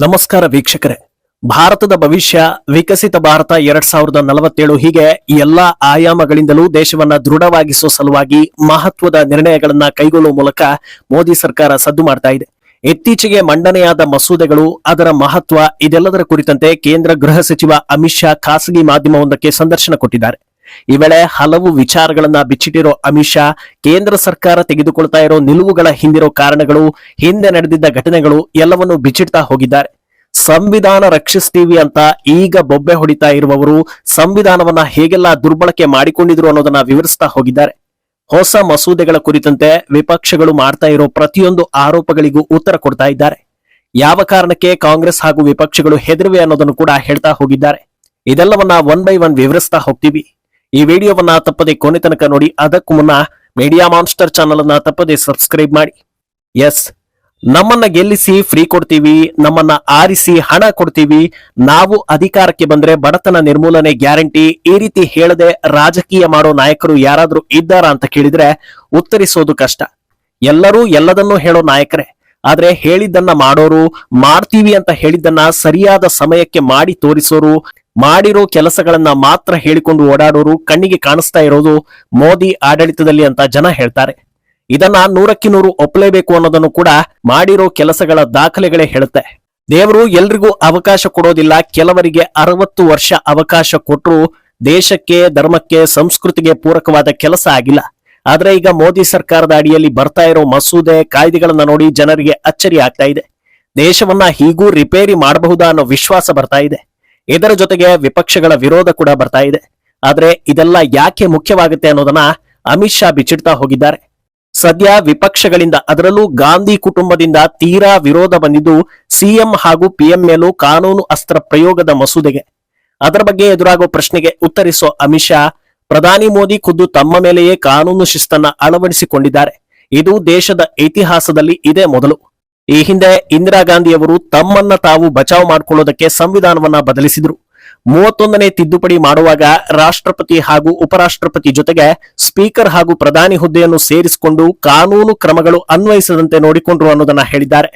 ನಮಸ್ಕಾರ ವೀಕ್ಷಕರೇ. ಭಾರತದ ಭವಿಷ್ಯ, ವಿಕಸಿತ ಭಾರತ 2047 ಹೀಗೆ ಎಲ್ಲಾ ಆಯಾಮಗಳಿಂದಲೂ ದೇಶವನ್ನ ದೃಢವಾಗಿಸುವ ಸಲುವಾಗಿ ಮಹತ್ವದ ನಿರ್ಣಯಗಳನ್ನ ಕೈಗೊಳ್ಳುವ ಮೂಲಕ ಮೋದಿ ಸರ್ಕಾರ ಸದ್ದು ಮಾಡ್ತಾ ಇದೆ. ಇತ್ತೀಚೆಗೆ ಮಂಡನೆಯಾದ ಮಸೂದೆಗಳು, ಅದರ ಮಹತ್ವ, ಇದೆಲ್ಲದರ ಕುರಿತಂತೆ ಕೇಂದ್ರ ಗೃಹ ಸಚಿವ ಅಮಿತ್ ಶಾ ಖಾಸಗಿ ಮಾಧ್ಯಮವೊಂದಕ್ಕೆ ಸಂದರ್ಶನ ಕೊಟ್ಟಿದ್ದಾರೆ. ಈ ವೇಳೆ ಹಲವು ವಿಚಾರಗಳನ್ನ ಬಿಚ್ಚಿಟ್ಟಿರೋ ಅಮಿತ್ ಶಾ ಕೇಂದ್ರ ಸರ್ಕಾರ ತೆಗೆದುಕೊಳ್ತಾ ಇರೋ ನಿಲುವುಗಳ ಹಿಂದಿರೋ ಕಾರಣಗಳು, ಹಿಂದೆ ನಡೆದಿದ್ದ ಘಟನೆಗಳು ಎಲ್ಲವನ್ನು ಬಿಚ್ಚಿಡ್ತಾ ಹೋಗಿದ್ದಾರೆ. ಸಂವಿಧಾನ ರಕ್ಷಿಸ್ತೀವಿ ಅಂತ ಈಗ ಬೊಬ್ಬೆ ಹೊಡಿತಾ ಇರುವವರು ಸಂವಿಧಾನವನ್ನ ಹೇಗೆಲ್ಲ ದುರ್ಬಳಕೆ ಮಾಡಿಕೊಂಡಿದ್ರು ಅನ್ನೋದನ್ನ ವಿವರಿಸ್ತಾ ಹೋಗಿದ್ದಾರೆ. ಹೊಸ ಮಸೂದೆಗಳ ಕುರಿತಂತೆ ವಿಪಕ್ಷಗಳು ಮಾಡ್ತಾ ಇರೋ ಪ್ರತಿಯೊಂದು ಆರೋಪಗಳಿಗೂ ಉತ್ತರ ಕೊಡ್ತಾ ಇದ್ದಾರೆ. ಯಾವ ಕಾರಣಕ್ಕೆ ಕಾಂಗ್ರೆಸ್ ಹಾಗೂ ವಿಪಕ್ಷಗಳು ಹೆದರಿವೆ ಅನ್ನೋದನ್ನು ಕೂಡ ಹೇಳ್ತಾ ಹೋಗಿದ್ದಾರೆ. ಇದೆಲ್ಲವನ್ನ ಒನ್ ಬೈ ಒನ್ ವಿವರಿಸ್ತಾ ಹೋಗ್ತೀವಿ. ಈ ವಿಡಿಯೋವನ್ನ ತಪ್ಪದೆ ಕೊನೆ ತನಕ ನೋಡಿ. ಅದಕ್ಕೂ ಮುನ್ನ ಮೀಡಿಯಾ ಮಾನ್ಸ್ಟರ್ ಚಾನಲ್ ಅನ್ನ ತಪ್ಪದೆ ಸಬ್ಸ್ಕ್ರೈಬ್ ಮಾಡಿ. ಎಸ್, ನಮ್ಮನ್ನ ಗೆಲ್ಲಿಸಿ ಫ್ರೀ ಕೊಡ್ತೀವಿ, ನಮ್ಮನ್ನ ಆರಿಸಿ ಹಣ ಕೊಡ್ತೀವಿ, ನಾವು ಅಧಿಕಾರಕ್ಕೆ ಬಂದ್ರೆ ಬಡತನ ನಿರ್ಮೂಲನೆ ಗ್ಯಾರಂಟಿ, ಈ ರೀತಿ ಹೇಳದೆ ರಾಜಕೀಯ ಮಾಡೋ ನಾಯಕರು ಯಾರಾದ್ರೂ ಇದ್ದಾರಾ ಅಂತ ಕೇಳಿದ್ರೆ ಉತ್ತರಿಸೋದು ಕಷ್ಟ. ಎಲ್ಲರೂ ಎಲ್ಲದನ್ನೂ ಹೇಳೋ ನಾಯಕರೇ, ಆದ್ರೆ ಹೇಳಿದ್ದನ್ನ ಮಾಡೋರು, ಮಾಡ್ತೀವಿ ಅಂತ ಹೇಳಿದ್ದನ್ನ ಸರಿಯಾದ ಸಮಯಕ್ಕೆ ಮಾಡಿ ತೋರಿಸೋರು, ಮಾಡಿರೋ ಕೆಲಸಗಳನ್ನ ಮಾತ್ರ ಹೇಳಿಕೊಂಡು ಓಡಾಡೋರು ಕಣ್ಣಿಗೆ ಕಾಣಿಸ್ತಾ ಇರೋದು ಮೋದಿ ಆಡಳಿತದಲ್ಲಿ ಅಂತ ಜನ ಹೇಳ್ತಾರೆ. ಇದನ್ನ 100% ಒಪ್ಪಲೇಬೇಕು ಅನ್ನೋದನ್ನು ಕೂಡ ಮಾಡಿರೋ ಕೆಲಸಗಳ ದಾಖಲೆಗಳೇ ಹೇಳುತ್ತೆ. ದೇವರು ಎಲ್ರಿಗೂ ಅವಕಾಶ ಕೊಡೋದಿಲ್ಲ. ಕೆಲವರಿಗೆ 60 ವರ್ಷ ಅವಕಾಶ ಕೊಟ್ಟರು ದೇಶಕ್ಕೆ, ಧರ್ಮಕ್ಕೆ, ಸಂಸ್ಕೃತಿಗೆ ಪೂರಕವಾದ ಕೆಲಸ ಆಗಿಲ್ಲ. ಆದ್ರೆ ಈಗ ಮೋದಿ ಸರ್ಕಾರದ ಅಡಿಯಲ್ಲಿ ಬರ್ತಾ ಇರೋ ಮಸೂದೆ, ಕಾಯ್ದೆಗಳನ್ನ ನೋಡಿ ಜನರಿಗೆ ಅಚ್ಚರಿ ಆಗ್ತಾ ಇದೆ. ದೇಶವನ್ನ ಹೀಗೂ ರಿಪೇರಿ ಮಾಡಬಹುದಾ ಅನ್ನೋ ವಿಶ್ವಾಸ ಬರ್ತಾ ಇದೆ. ಇದರ ಜೊತೆಗೆ ವಿಪಕ್ಷಗಳ ವಿರೋಧ ಕೂಡ ಬರ್ತಾ ಇದೆ. ಆದ್ರೆ ಇದೆಲ್ಲ ಯಾಕೆ ಮುಖ್ಯವಾಗುತ್ತೆ ಅನ್ನೋದನ್ನ ಅಮಿತ್ ಶಾ ಬಿಚ್ಚಿಡ್ತಾ ಹೋಗಿದ್ದಾರೆ. ಸದ್ಯ ವಿಪಕ್ಷಗಳಿಂದ, ಅದರಲ್ಲೂ ಗಾಂಧಿ ಕುಟುಂಬದಿಂದ ತೀರಾ ವಿರೋಧ ಬಂದಿದ್ದು ಸಿಎಂ ಹಾಗೂ ಪಿಎಂ ಮೇಲೂ ಕಾನೂನು ಅಸ್ತ್ರ ಪ್ರಯೋಗದ ಮಸೂದೆಗೆ. ಅದರ ಬಗ್ಗೆ ಎದುರಾಗೋ ಪ್ರಶ್ನೆಗೆ ಉತ್ತರಿಸೋ ಅಮಿತ್ ಶಾ, ಪ್ರಧಾನಿ ಮೋದಿ ಖುದ್ದು ತಮ್ಮ ಮೇಲೆಯೇ ಕಾನೂನು ಶಿಸ್ತನ್ನ ಅಳವಡಿಸಿಕೊಂಡಿದ್ದಾರೆ. ಇದು ದೇಶದ ಇತಿಹಾಸದಲ್ಲಿ ಇದೇ ಮೊದಲು. ಈ ಹಿಂದೆ ಇಂದಿರಾ ಗಾಂಧಿಯವರು ತಮ್ಮನ್ನ ತಾವು ಬಚಾವ್ ಮಾಡಿಕೊಳ್ಳೋದಕ್ಕೆ ಸಂವಿಧಾನವನ್ನ ಬದಲಿಸಿದ್ರು. 31ನೇ ತಿದ್ದುಪಡಿ ಮಾಡುವಾಗ ರಾಷ್ಟ್ರಪತಿ ಹಾಗೂ ಉಪರಾಷ್ಟ್ರಪತಿ ಜೊತೆಗೆ ಸ್ಪೀಕರ್ ಹಾಗೂ ಪ್ರಧಾನಿ ಹುದ್ದೆಯನ್ನು ಸೇರಿಸಿಕೊಂಡು ಕಾನೂನು ಕ್ರಮಗಳು ಅನ್ವಯಿಸದಂತೆ ನೋಡಿಕೊಂಡ್ರು ಅನ್ನೋದನ್ನ ಹೇಳಿದ್ದಾರೆ.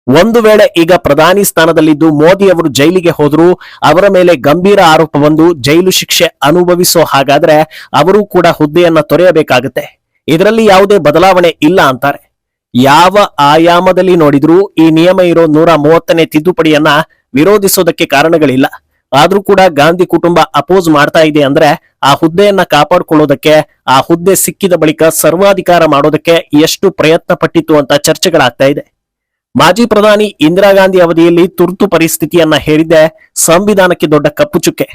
ಒಂದು ವೇಳೆ ಈಗ ಪ್ರಧಾನಿ ಸ್ಥಾನದಲ್ಲಿದ್ದು ಮೋದಿ ಅವರು ಜೈಲಿಗೆ ಹೋದ್ರು, ಅವರ ಮೇಲೆ ಗಂಭೀರ ಆರೋಪ ಬಂದು ಜೈಲು ಶಿಕ್ಷೆ ಅನುಭವಿಸೋ ಹಾಗಾದ್ರೆ ಅವರು ಕೂಡ ಹುದ್ದೆಯನ್ನ ತೊರೆಯಬೇಕಾಗತ್ತೆ. ಇದರಲ್ಲಿ ಯಾವುದೇ ಬದಲಾವಣೆ ಇಲ್ಲ ಅಂತಾರೆ. ಯಾವ ಆಯಾಮದಲ್ಲಿ ನೋಡಿದ್ರೂ ಈ ನಿಯಮ ಇರೋ 130ನೇ ತಿದ್ದುಪಡಿಯನ್ನ ವಿರೋಧಿಸೋದಕ್ಕೆ ಕಾರಣಗಳಿಲ್ಲ. ಆದ್ರೂ ಕೂಡ ಗಾಂಧಿ ಕುಟುಂಬ ಅಪೋಸ್ ಮಾಡ್ತಾ ಇದೆ ಅಂದ್ರೆ ಆ ಹುದ್ದೆಯನ್ನ ಕಾಪಾಡಿಕೊಳ್ಳೋದಕ್ಕೆ, ಆ ಹುದ್ದೆ ಸಿಕ್ಕಿದ ಬಳಿಕ ಸರ್ವಾಧಿಕಾರ ಮಾಡೋದಕ್ಕೆ ಎಷ್ಟು ಪ್ರಯತ್ನ ಪಟ್ಟಿತ್ತು ಅಂತ ಚರ್ಚೆಗಳಾಗ್ತಾ ಇದೆ. ಮಾಜಿ ಪ್ರಧಾನಿ ಇಂದಿರಾ ಗಾಂಧಿ ಅವಧಿಯಲ್ಲಿ ತುರ್ತು ಪರಿಸ್ಥಿತಿಯನ್ನ ಹೇರಿದ್ದೆ ಸಂವಿಧಾನಕ್ಕೆ ದೊಡ್ಡ ಕಪ್ಪು ಚುಕ್ಕೆ.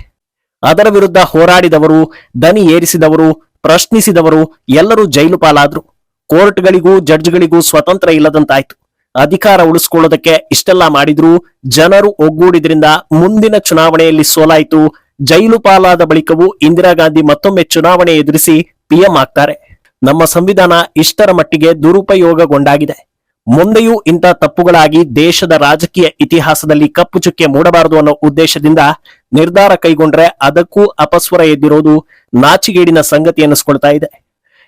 ಅದರ ವಿರುದ್ಧ ಹೋರಾಡಿದವರು, ದನಿ ಏರಿಸಿದವರು, ಪ್ರಶ್ನಿಸಿದವರು ಎಲ್ಲರೂ ಜೈಲು ಪಾಲಾದ್ರು. ಕೋರ್ಟ್ಗಳಿಗೂ ಜಡ್ಜ್ಗಳಿಗೂ ಸ್ವತಂತ್ರ ಇಲ್ಲದಂತಾಯ್ತು. ಅಧಿಕಾರ ಉಳಿಸ್ಕೊಳ್ಳೋದಕ್ಕೆ ಇಷ್ಟೆಲ್ಲ ಮಾಡಿದ್ರು. ಜನರು ಒಗ್ಗೂಡಿದ್ರಿಂದ ಮುಂದಿನ ಚುನಾವಣೆಯಲ್ಲಿ ಸೋಲಾಯಿತು. ಜೈಲು ಪಾಲಾದ ಬಳಿಕವೂ ಇಂದಿರಾ ಗಾಂಧಿ ಮತ್ತೊಮ್ಮೆ ಚುನಾವಣೆ ಎದುರಿಸಿ ಪಿಎಂ ಆಗ್ತಾರೆ. ನಮ್ಮ ಸಂವಿಧಾನ ಇಷ್ಟರ ಮಟ್ಟಿಗೆ ದುರುಪಯೋಗಗೊಂಡಾಗಿದೆ. ಮುಂದೆಯೂ ಇಂಥ ತಪ್ಪುಗಳಾಗಿ ದೇಶದ ರಾಜಕೀಯ ಇತಿಹಾಸದಲ್ಲಿ ಕಪ್ಪು ಚುಕ್ಕೆ ಮೂಡಬಾರದು ಅನ್ನೋ ಉದ್ದೇಶದಿಂದ ನಿರ್ಧಾರ ಕೈಗೊಂಡ್ರೆ ಅದಕ್ಕೂ ಅಪಸ್ವರ ಎದ್ದಿರೋದು ನಾಚಿಗೇಡಿನ ಸಂಗತಿ ಅನ್ನಿಸ್ಕೊಳ್ತಾ ಇದೆ.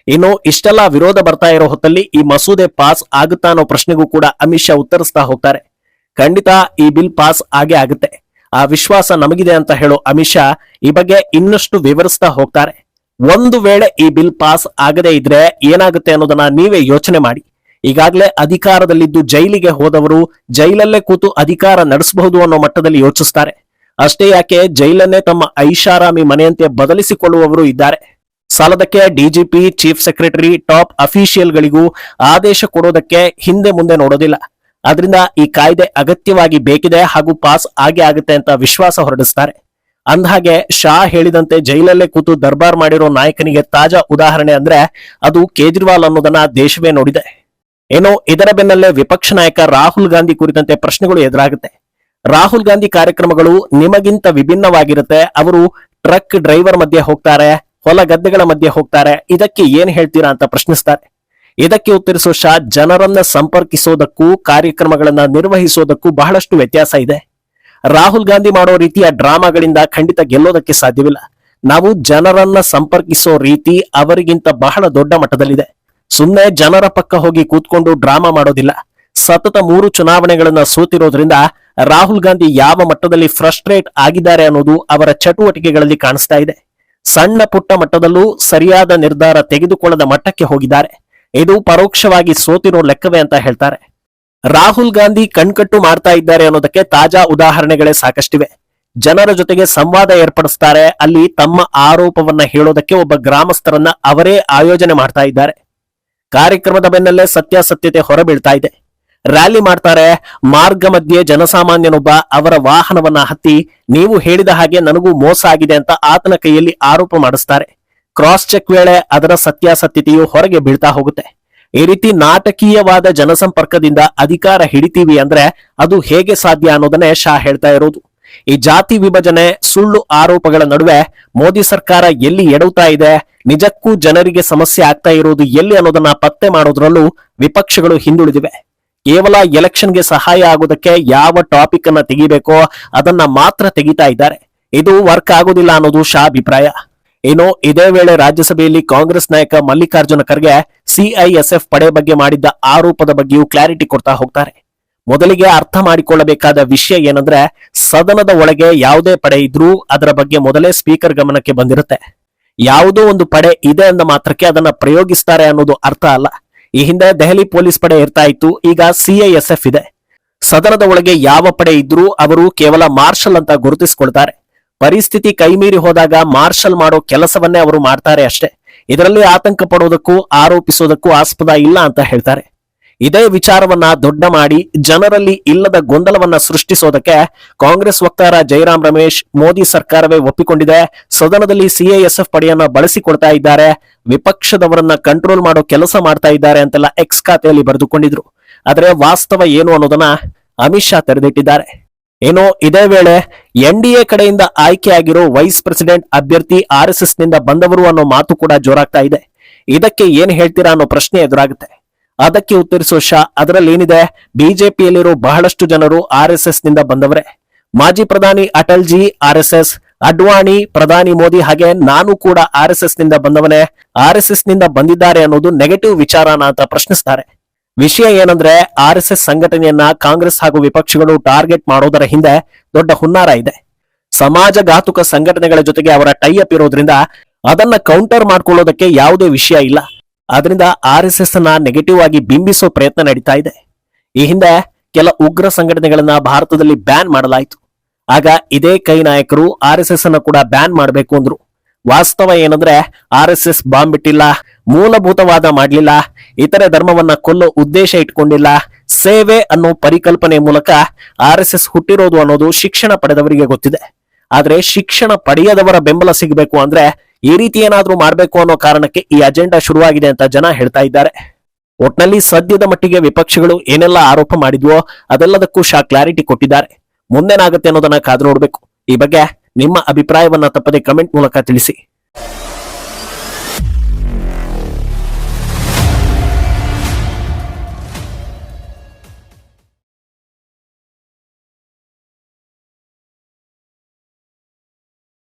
ಇನ್ನು ಇಷ್ಟೆಲ್ಲ ವಿರೋಧ ಬರ್ತಾ ಇರೋ ಹೊತ್ತಲ್ಲಿ ಈ ಮಸೂದೆ ಪಾಸ್ ಆಗುತ್ತಾ ಅನ್ನೋ ಪ್ರಶ್ನೆಗೂ ಕೂಡ ಅಮಿತ್ ಶಾ ಉತ್ತರಿಸ್ತಾ ಹೋಗ್ತಾರೆ. ಖಂಡಿತ ಈ ಬಿಲ್ ಪಾಸ್ ಆಗೇ ಆಗುತ್ತೆ, ಆ ವಿಶ್ವಾಸ ನಮಗಿದೆ ಅಂತ ಹೇಳೋ ಅಮಿತ್ ಶಾ ಈ ಬಗ್ಗೆ ಇನ್ನಷ್ಟು ವಿವರಿಸ್ತಾ ಹೋಗ್ತಾರೆ. ಒಂದು ವೇಳೆ ಈ ಬಿಲ್ ಪಾಸ್ ಆಗದೇ ಇದ್ರೆ ಏನಾಗುತ್ತೆ ಅನ್ನೋದನ್ನ ನೀವೇ ಯೋಚನೆ ಮಾಡಿ. ಈಗಾಗಲೇ ಅಧಿಕಾರದಲ್ಲಿದ್ದು ಜೈಲಿಗೆ ಹೋದವರು ಜೈಲಲ್ಲೇ ಕೂತು ಅಧಿಕಾರ ನಡೆಸಬಹುದು ಅನ್ನೋ ಮಟ್ಟದಲ್ಲಿ ಯೋಚಿಸ್ತಾರೆ. ಅಷ್ಟೇ ಯಾಕೆ, ಜೈಲನ್ನೇ ತಮ್ಮ ಐಷಾರಾಮಿ ಮನೆಯಂತೆ ಬದಲಿಸಿಕೊಳ್ಳುವವರು ಇದ್ದಾರೆ. ಸಾಲದಕ್ಕೆ ಡಿಜಿಪಿ, ಚೀಫ್ ಸೆಕ್ರೆಟರಿ, ಟಾಪ್ ಅಫಿಷಿಯಲ್ಗಳಿಗೂ ಆದೇಶ ಕೊಡೋದಕ್ಕೆ ಹಿಂದೆ ಮುಂದೆ ನೋಡೋದಿಲ್ಲ. ಆದ್ರಿಂದ ಈ ಕಾಯ್ದೆ ಅಗತ್ಯವಾಗಿ ಬೇಕಿದೆ ಹಾಗೂ ಪಾಸ್ ಆಗೇ ಆಗುತ್ತೆ ಅಂತ ವಿಶ್ವಾಸ ಹೊರಡಿಸ್ತಾರೆ. ಅಂದಹಾಗೆ ಶಾ ಹೇಳಿದಂತೆ ಜೈಲಲ್ಲೇ ಕೂತು ದರ್ಬಾರ್ ಮಾಡಿರೋ ನಾಯಕನಿಗೆ ತಾಜಾ ಉದಾಹರಣೆ ಅಂದ್ರೆ ಅದು ಕೇಜ್ರಿವಾಲ್ ಅನ್ನೋದನ್ನ ದೇಶವೇ ನೋಡಿದೆ. ಏನೋ ಇದರ ಬೆನ್ನಲ್ಲೇ ವಿಪಕ್ಷ ನಾಯಕ ರಾಹುಲ್ ಗಾಂಧಿ ಕುರಿತಂತೆ ಪ್ರಶ್ನೆಗಳು ಎದುರಾಗುತ್ತೆ. ರಾಹುಲ್ ಗಾಂಧಿ ಕಾರ್ಯಕ್ರಮಗಳು ನಿಮಗಿಂತ ವಿಭಿನ್ನವಾಗಿರುತ್ತೆ. ಅವರು ಟ್ರಕ್ ಡ್ರೈವರ್ ಮಧ್ಯೆ ಹೋಗ್ತಾರೆ, ಹೊಲ ಗದ್ದೆಗಳ ಮಧ್ಯೆ ಹೋಗ್ತಾರೆ. ಇದಕ್ಕೆ ಏನ್ ಹೇಳ್ತೀರಾ ಅಂತ ಪ್ರಶ್ನಿಸ್ತಾರೆ. ಇದಕ್ಕೆ ಉತ್ತರಿಸೋ ಶಾ, ಜನರನ್ನ ಸಂಪರ್ಕಿಸೋದಕ್ಕೂ ಕಾರ್ಯಕ್ರಮಗಳನ್ನ ನಿರ್ವಹಿಸೋದಕ್ಕೂ ಬಹಳಷ್ಟು ವ್ಯತ್ಯಾಸ ಇದೆ. ರಾಹುಲ್ ಗಾಂಧಿ ಮಾಡೋ ರೀತಿಯ ಡ್ರಾಮಾಗಳಿಂದ ಖಂಡಿತ ಗೆಲ್ಲೋದಕ್ಕೆ ಸಾಧ್ಯವಿಲ್ಲ. ನಾವು ಜನರನ್ನ ಸಂಪರ್ಕಿಸೋ ರೀತಿ ಅವರಿಗಿಂತ ಬಹಳ ದೊಡ್ಡ ಮಟ್ಟದಲ್ಲಿದೆ. ಸುಮ್ಮನೆ ಜನರ ಪಕ್ಕ ಹೋಗಿ ಕೂತ್ಕೊಂಡು ಡ್ರಾಮಾ ಮಾಡೋದಿಲ್ಲ. ಸತತ 3 ಚುನಾವಣೆಗಳನ್ನ ಸೋತಿರೋದ್ರಿಂದ ರಾಹುಲ್ ಗಾಂಧಿ ಯಾವ ಮಟ್ಟದಲ್ಲಿ ಫ್ರಸ್ಟ್ರೇಟ್ ಆಗಿದ್ದಾರೆ ಅನ್ನೋದು ಅವರ ಚಟುವಟಿಕೆಗಳಲ್ಲಿ ಕಾಣಿಸ್ತಾ ಇದೆ. ಸಣ್ಣ ಪುಟ್ಟ ಮಟ್ಟದಲ್ಲೂ ಸರಿಯಾದ ನಿರ್ಧಾರ ತೆಗೆದುಕೊಳ್ಳದ ಮಟ್ಟಕ್ಕೆ ಹೋಗಿದ್ದಾರೆ. ಇದು ಪರೋಕ್ಷವಾಗಿ ಸೋತಿರೋ ಲೆಕ್ಕವೇ ಅಂತ ಹೇಳ್ತಾರೆ. ರಾಹುಲ್ ಗಾಂಧಿ ಕಣ್ಕಟ್ಟು ಮಾಡ್ತಾ ಇದ್ದಾರೆ ಅನ್ನೋದಕ್ಕೆ ತಾಜಾ ಉದಾಹರಣೆಗಳೇ ಸಾಕಷ್ಟಿವೆ. ಜನರ ಜೊತೆಗೆ ಸಂವಾದ ಏರ್ಪಡಿಸ್ತಾರೆ, ಅಲ್ಲಿ ತಮ್ಮ ಆರೋಪವನ್ನ ಹೇಳೋದಕ್ಕೆ ಒಬ್ಬ ಗ್ರಾಮಸ್ಥರನ್ನ ಅವರೇ ಆಯೋಜನೆ ಮಾಡ್ತಾ ಇದ್ದಾರೆ. ಕಾರ್ಯಕ್ರಮದ ಬೆನ್ನಲ್ಲೇ ಸತ್ಯಾಸತ್ಯತೆ ಹೊರಬೀಳ್ತಾ ಇದೆ. ರ್ಯಾಲಿ ಮಾಡ್ತಾರೆ, ಮಾರ್ಗ ಮಧ್ಯೆ ಜನಸಾಮಾನ್ಯನೊಬ್ಬ ಅವರ ವಾಹನವನ್ನ ಹತ್ತಿ ನೀವು ಹೇಳಿದ ಹಾಗೆ ನನಗೂ ಮೋಸ ಆಗಿದೆ ಅಂತ ಆತನ ಕೈಯಲ್ಲಿ ಆರೋಪ ಮಾಡಿಸ್ತಾರೆ. ಕ್ರಾಸ್ ಚೆಕ್ ವೇಳೆ ಅದರ ಸತ್ಯಾಸತ್ಯತೆಯು ಹೊರಗೆ ಬೀಳ್ತಾ ಹೋಗುತ್ತೆ. ಈ ರೀತಿ ನಾಟಕೀಯವಾದ ಜನಸಂಪರ್ಕದಿಂದ ಅಧಿಕಾರ ಹಿಡಿತೀವಿ ಅಂದ್ರೆ ಅದು ಹೇಗೆ ಸಾಧ್ಯ ಅನ್ನೋದನ್ನೇ ಶಾ ಹೇಳ್ತಾ ಇರೋದು. ಈ ಜಾತಿ ವಿಭಜನೆ, ಸುಳ್ಳು ಆರೋಪಗಳ ನಡುವೆ ಮೋದಿ ಸರ್ಕಾರ ಎಲ್ಲಿ ಎಡುತ್ತಾ ಇದೆ, ನಿಜಕ್ಕೂ ಜನರಿಗೆ ಸಮಸ್ಯೆ ಆಗ್ತಾ ಇರೋದು ಎಲ್ಲಿ ಅನ್ನೋದನ್ನ ಪತ್ತೆ ಮಾಡೋದ್ರಲ್ಲೂ ವಿಪಕ್ಷಗಳು ಹಿಂದುಳಿದಿವೆ. ಕೇವಲ ಎಲೆಕ್ಷನ್ಗೆ ಸಹಾಯ ಆಗೋದಕ್ಕೆ ಯಾವ ಟಾಪಿಕ್ ಅನ್ನ ತೆಗಿಬೇಕೋ ಅದನ್ನ ಮಾತ್ರ ತೆಗಿತಾ ಇದ್ದಾರೆ. ಇದು ವರ್ಕ್ ಆಗೋದಿಲ್ಲ ಅನ್ನೋದು ಶಾ ಅಭಿಪ್ರಾಯ. ಇನ್ನು ಇದೇ ವೇಳೆ ರಾಜ್ಯಸಭೆಯಲ್ಲಿ ಕಾಂಗ್ರೆಸ್ ನಾಯಕ ಮಲ್ಲಿಕಾರ್ಜುನ ಖರ್ಗೆ ಸಿಐಎಸ್ಎಫ್ ಪಡೆ ಬಗ್ಗೆ ಮಾಡಿದ್ದ ಆರೋಪದ ಬಗ್ಗೆಯೂ ಕ್ಲಾರಿಟಿ ಕೊಡ್ತಾ ಹೋಗ್ತಾರೆ. ಮೊದಲಿಗೆ ಅರ್ಥ ಮಾಡಿಕೊಳ್ಳಬೇಕಾದ ವಿಷಯ ಏನಂದ್ರೆ, ಸದನದ ಒಳಗೆ ಯಾವುದೇ ಪಡೆ ಇದ್ರೂ ಅದರ ಬಗ್ಗೆ ಮೊದಲೇ ಸ್ಪೀಕರ್ ಗಮನಕ್ಕೆ ಬಂದಿರುತ್ತೆ. ಯಾವುದೋ ಒಂದು ಪಡೆ ಇದೆ ಅಂದ ಮಾತ್ರಕ್ಕೆ ಅದನ್ನ ಪ್ರಯೋಗಿಸ್ತಾರೆ ಅನ್ನೋದು ಅರ್ಥ ಅಲ್ಲ. ಈ ಹಿಂದೆ ದೆಹಲಿ ಪೊಲೀಸ್ ಪಡೆ ಇರ್ತಾ ಇತ್ತು, ಈಗ ಸಿಐಎಸ್ಎಫ್ ಇದೆ. ಸದನದ ಒಳಗೆ ಯಾವ ಪಡೆ ಇದ್ರೂ ಅವರು ಕೇವಲ ಮಾರ್ಷಲ್ ಅಂತ ಗುರುತಿಸಿಕೊಳ್ತಾರೆ. ಪರಿಸ್ಥಿತಿ ಕೈಮೀರಿ ಹೋದಾಗ ಮಾರ್ಷಲ್ ಮಾಡೋ ಕೆಲಸವನ್ನೇ ಅವರು ಮಾಡ್ತಾರೆ ಅಷ್ಟೇ. ಇದರಲ್ಲಿ ಆತಂಕ ಪಡೋದಕ್ಕೂ ಆರೋಪಿಸೋದಕ್ಕೂ ಆಸ್ಪದ ಇಲ್ಲ ಅಂತ ಹೇಳ್ತಾರೆ. ಇದೇ ವಿಚಾರವನ್ನ ದೊಡ್ಡ ಮಾಡಿ ಜನರಲ್ಲಿ ಇಲ್ಲದ ಗೊಂದಲವನ್ನ ಸೃಷ್ಟಿಸೋದಕ್ಕೆ ಕಾಂಗ್ರೆಸ್ ವಕ್ತಾರ ಜೈರಾಮ್ ರಮೇಶ್, ಮೋದಿ ಸರ್ಕಾರವೇ ಒಪ್ಪಿಕೊಂಡಿದೆ, ಸದನದಲ್ಲಿ ಸಿಐಎಸ್ಎಫ್ ಪಡೆಯನ್ನ ಬಳಸಿಕೊಡ್ತಾ ಇದ್ದಾರೆ, ವಿಪಕ್ಷದವರನ್ನ ಕಂಟ್ರೋಲ್ ಮಾಡೋ ಕೆಲಸ ಮಾಡ್ತಾ ಇದ್ದಾರೆ ಅಂತೆಲ್ಲ ಎಕ್ಸ್ ಖಾತೆಯಲ್ಲಿ ಬರೆದುಕೊಂಡಿದ್ರು. ಆದ್ರೆ ವಾಸ್ತವ ಏನು ಅನ್ನೋದನ್ನ ಅಮಿತ್ ಶಾ ತೆರೆದಿಟ್ಟಿದ್ದಾರೆ. ಏನೋ ಇದೇ ವೇಳೆ ಎನ್ಡಿಎ ಕಡೆಯಿಂದ ಆಯ್ಕೆಯಾಗಿರೋ ವೈಸ್ ಪ್ರೆಸಿಡೆಂಟ್ ಅಭ್ಯರ್ಥಿ ಆರ್ಎಸ್ಎಸ್ ನಿಂದ ಬಂದವರು ಅನ್ನೋ ಮಾತು ಕೂಡ ಜೋರಾಗ್ತಾ ಇದೆ. ಇದಕ್ಕೆ ಏನ್ ಹೇಳ್ತೀರಾ ಅನ್ನೋ ಪ್ರಶ್ನೆ ಎದುರಾಗುತ್ತೆ. ಅದಕ್ಕೆ ಉತ್ತರಿಸೋ ಶಾ, ಅದರಲ್ಲೇನಿದೆ, ಬಿಜೆಪಿಯಲ್ಲಿರೋ ಬಹಳಷ್ಟು ಜನರು ಆರ್ಎಸ್ಎಸ್ ನಿಂದ ಬಂದವರೇ. ಮಾಜಿ ಪ್ರಧಾನಿ ಅಟಲ್ ಜಿ ಆರ್ಎಸ್ಎಸ್, ಅಡ್ವಾಣಿ, ಪ್ರಧಾನಿ ಮೋದಿ, ಹಾಗೆ ನಾನು ಕೂಡ ಆರ್ಎಸ್ಎಸ್ ನಿಂದ ಬಂದವನೇ. ಆರ್ಎಸ್ಎಸ್ ನಿಂದ ಬಂದಿದ್ದಾರೆ ಅನ್ನೋದು ನೆಗೆಟಿವ್ ವಿಚಾರನ ಅಂತ ಪ್ರಶ್ನಿಸ್ತಾರೆ. ವಿಷಯ ಏನಂದ್ರೆ, ಆರ್ಎಸ್ಎಸ್ ಸಂಘಟನೆಯನ್ನ ಕಾಂಗ್ರೆಸ್ ಹಾಗೂ ವಿಪಕ್ಷಗಳು ಟಾರ್ಗೆಟ್ ಮಾಡೋದರ ಹಿಂದೆ ದೊಡ್ಡ ಹುನ್ನಾರ ಇದೆ. ಸಮಾಜಘಾತುಕ ಸಂಘಟನೆಗಳ ಜೊತೆಗೆ ಅವರ ಟೈಅಪ್ ಇರೋದ್ರಿಂದ ಅದನ್ನ ಕೌಂಟರ್ ಮಾಡ್ಕೊಳ್ಳೋದಕ್ಕೆ ಯಾವುದೇ ವಿಷಯ ಇಲ್ಲ. ಆದ್ರಿಂದ ಆರ್ಎಸ್ಎಸ್ ಅನ್ನ ನೆಗೆಟಿವ್ ಆಗಿ ಬಿಂಬಿಸೋ ಪ್ರಯತ್ನ ನಡೀತಾ ಇದೆ. ಈ ಹಿಂದೆ ಕೆಲ ಉಗ್ರ ಸಂಘಟನೆಗಳನ್ನ ಭಾರತದಲ್ಲಿ ಬ್ಯಾನ್ ಮಾಡಲಾಯಿತು. ಆಗ ಇದೇ ಕೈ ನಾಯಕರು ಆರ್ಎಸ್ಎಸ್ ಅನ್ನ ಕೂಡ ಬ್ಯಾನ್ ಮಾಡಬೇಕು ಅಂದ್ರು. ವಾಸ್ತವ ಏನಂದ್ರೆ, ಆರ್ಎಸ್ಎಸ್ ಬಾಂಬ್ ಬಿಟ್ಟಿಲ್ಲ, ಮೂಲಭೂತವಾದ ಮಾಡಲಿಲ್ಲ, ಇತರೆ ಧರ್ಮವನ್ನ ಕೊಲ್ಲೋ ಉದ್ದೇಶ ಇಟ್ಕೊಂಡಿಲ್ಲ. ಸೇವೆ ಅನ್ನೋ ಪರಿಕಲ್ಪನೆ ಮೂಲಕ ಆರ್ಎಸ್ಎಸ್ ಹುಟ್ಟಿರೋದು ಅನ್ನೋದು ಶಿಕ್ಷಣ ಪಡೆದವರಿಗೆ ಗೊತ್ತಿದೆ. ಆದ್ರೆ ಶಿಕ್ಷಣ ಪಡೆಯದವರ ಬೆಂಬಲ ಸಿಗಬೇಕು ಅಂದ್ರೆ ಈ ರೀತಿ ಏನಾದ್ರೂ ಮಾಡ್ಬೇಕು ಅನ್ನೋ ಕಾರಣಕ್ಕೆ ಈ ಅಜೆಂಡಾ ಶುರುವಾಗಿದೆ ಅಂತ ಜನ ಹೇಳ್ತಾ ಇದ್ದಾರೆ. ಒಟ್ನಲ್ಲಿ ಸದ್ಯದ ಮಟ್ಟಿಗೆ ವಿಪಕ್ಷಗಳು ಏನೆಲ್ಲ ಆರೋಪ ಮಾಡಿದ್ವೋ ಅದೆಲ್ಲದಕ್ಕೂ ಶಾ ಕ್ಲಾರಿಟಿ ಕೊಟ್ಟಿದ್ದಾರೆ. ಮುಂದೇನಾಗುತ್ತೆ ಅನ್ನೋದನ್ನ ಕಾದು ನೋಡ್ಬೇಕು. ಈ ಬಗ್ಗೆ ನಿಮ್ಮ ಅಭಿಪ್ರಾಯವನ್ನ ತಪ್ಪದೆ ಕಮೆಂಟ್ ಮೂಲಕ ತಿಳಿಸಿ.